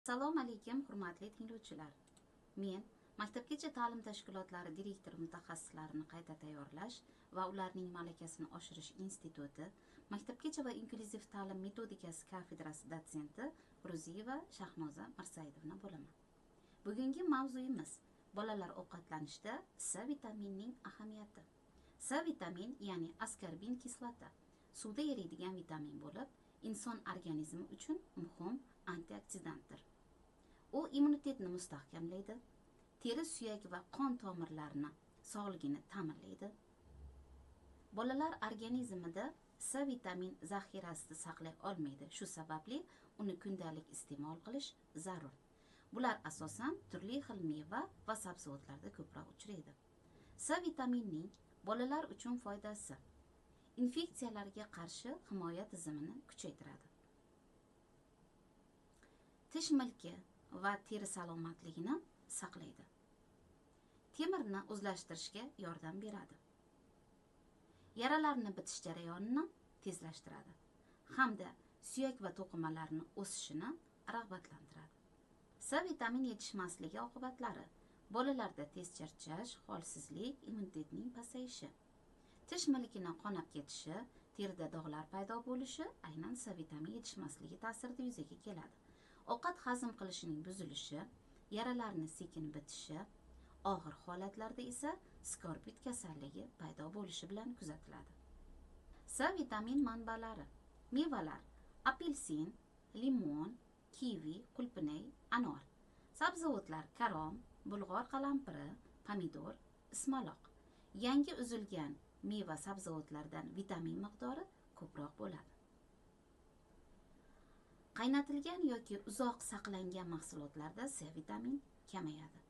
Assalomu alaykum, hurmatli tinglovchilar. Men Maktabgacha ta'lim tashkilotlari direktor mutaxassislarini qayta tayyorlash va ularning malakasini oshirish instituti Maktabgacha va inklyuziv ta'lim metodikasi kafedrasi dotsenti Ro'ziyeva Shahnoza Mirsaidovna bo'laman. Bugungi mavzuyimiz bolalar ovqatlanishida C vitaminining ahamiyati. C vitamin, ya'ni askorbin kislota, suvda eriydigan vitamin bo'lib, inson organizmi uchun muhim antioksidantdir. U immunitetni mustahkamlaydi, teri, suyak va qon tomirlarini sog'ligini ta'minlaydi. Bolalar organizmida C vitamin zaxirasida saqlay olmaydi. Shu sababli uni kundalik iste'mol qilish zarur. Bular asosan turli xil meva va sabzavotlarda ko'proq uchraydi. C vitaminining bolalar uchun foydasi: infeksiyalarga qarshi himoya tizimini kuchaytiradi. Tish milki va teri salomatligini saqlaydi. Temirni o'zlashtirishga yordam beradi. Yaralarni bitish jarayonini tezlashtiradi hamda suyak va to'qimalarning o'sishini rag'batlantiradi. C vitamin yetishmasligi oqibatlari: bolalarda tez charchash, holsizlik, immunitetning pasayishi. Tish milkining qonab ketishi, terida dog'lar paydo bo'lishi aynan C vitamin yetishmasligi ta'sirida yuzaga keladi. Ovqat hazm qilishining buzilishi, yaralarning sekin bitishi, og'ir holatlarda esa skorbut kasalligi paydo bo'lishi bilan kuzatiladi. C vitamin manbalari: mevalar: apelsin, limon, kivi, qulupnay, anor. Sabzavotlar: karom, bulg'or qalampiri, pomidor, ismaloq. Yangi uzilgan meva sabzavotlardan vitamin miqdori ko'proq bo'ladi. Qaynatilgan yoki uzoq saqlangan mahsulotlarda C vitamin kamayadi.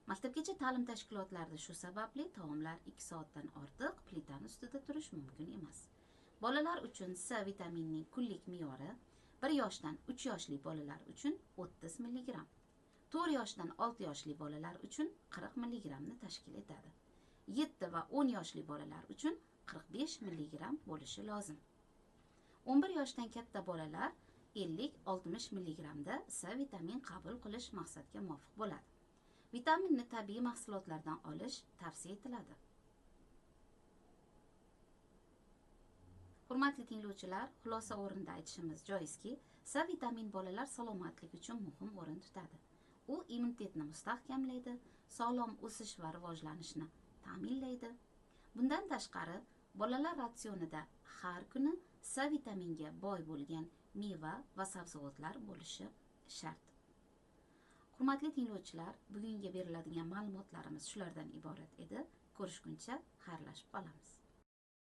Maktabgacha ta'lim tashkilotlarida shu sababli taomlar 2 soatdan ortiq plitani ustida turish mumkin emas. Bolalar uchun C vitaminining kunlik me'yori 1 yoshdan 3 yoshli bolalar uchun 30 mg, 4 yoshdan 6 yoshli bolalar uchun 40 mg ni tashkil etadi. 7 va 10 yoshli bolalar uchun 45 mg bo'lishi lozim. 11 yoshdan katta bolalar 50-60 mg da C vitamin qabul qilish maqsadga muvofiq bo'ladi. Vitaminni tabiiy mahsulotlardan olish tavsiya etiladi. Hurmatli tinglovchilar, xulosa o'rinda aytishimiz joizki, C vitamin bolalar salomatligi uchun muhim o'rin tutadi. U immunitetni mustahkamlaydi, sog'lom o'sish va rivojlanishni ta'minlaydi. Bundan tashqari, bolalar ratsionida har kuni C vitaminga boy bo'lgan meva va sabzavotlar bo'lishi shart. Hurmatli tinglovchilar, bugunga beriladigan ma'lumotlarimiz shulardan iborat edi. Ko'rishguncha xayrlashib qolamiz.